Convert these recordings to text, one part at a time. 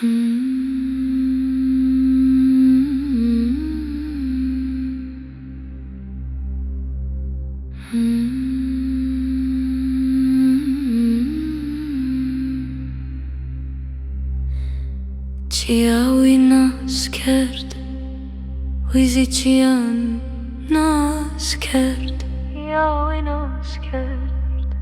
چیاوی ناز کرد ویزی چیان ناز کرد یاوی ناز کرد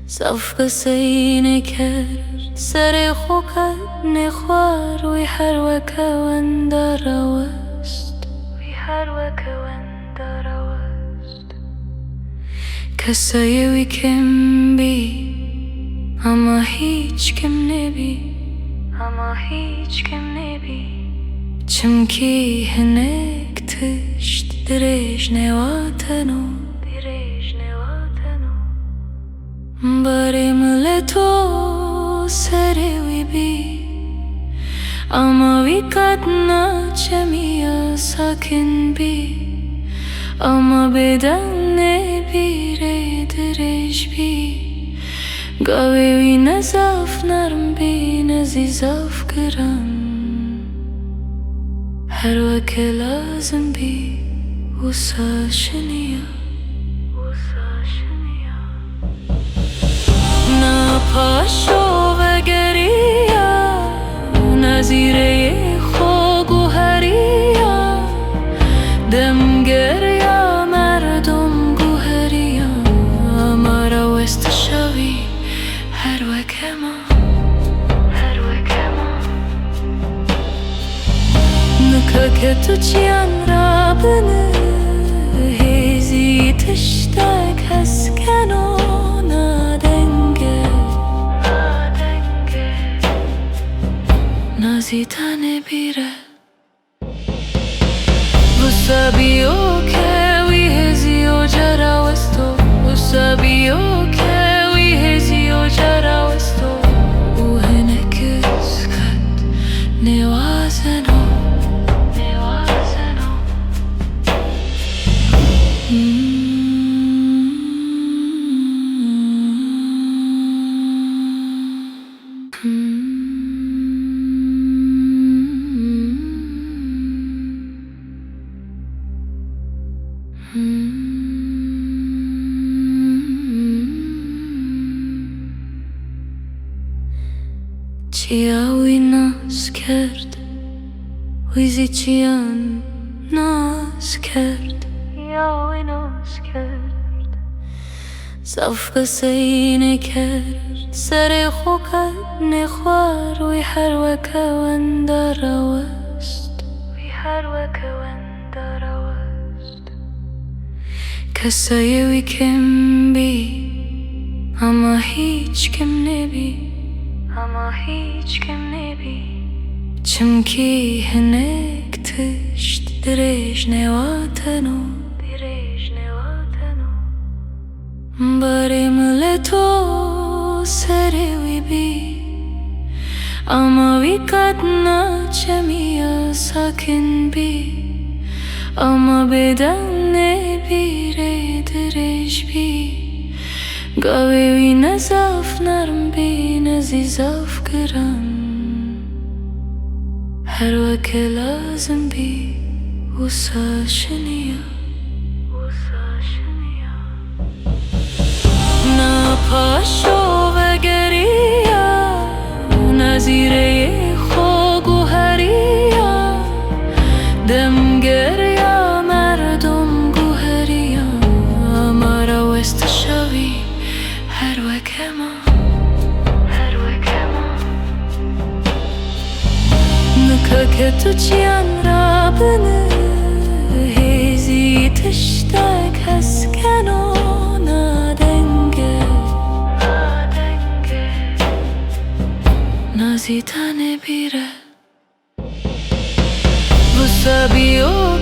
صف قصینه کرد سر خوکت نخوار وی هر وکه وندار وست وی هر وکه وندار وست کسایی وی کم بی اما هیچ کم نبی اما هیچ کم نبی چمکی هنک تشت درش نواتنو درش نواتنو باری ملتو سری وی بی اما وی کتنا چمیا ساکن بی اما بدن نبیره درش بی گاوی وی نزاف نرم بی نزیزاف گرم هر وکه لازم بی وسا شنیا وسا شنیا نا پاشو و گریا نزیره خوگ و هریا دم گریا مردم گوهریا مرا وست شوی هر وکه ما هر وکه ما نکه تو چیان را بنه هیزی تشتک هست کنو نادنگه نادنگه نازی تنه بیره وسا بیو که وی هزی و جرا وستو وسا بیو که وی هزی و جرا وستو او هنکس کد نوازنو نوازنو چیاوی ناز کرد ویزی چیان ناز کرد یاوی ناز کرد صف قصینه کرد سر خوکت نخوار وی هر وکه وندار وست وی هر وکه وندار وست کسایی وی کم بی اما هیچ کم نبی اما هیچ کم نبی چمکی هنک تشت درش نواتنو درش نواتنو باری ملتو سری وی بی اما وی کتنا چمیا ساکن بی اما بدن نبیره درش بی گاوی وی نزاف نرم بی نزیزاف گرم هر وکه لازم بی وسا شنیا وسا شنیا نا پاشو و گریا نزیره خوگ و هریا دم گریا مردم گوهریا مرا وست شوی هر وکه ما هر وکه ما نکه تو چیان را بنه هیزی تشتک هست کنو نادنگه نادنگه نازی تنه بیره وسا بیو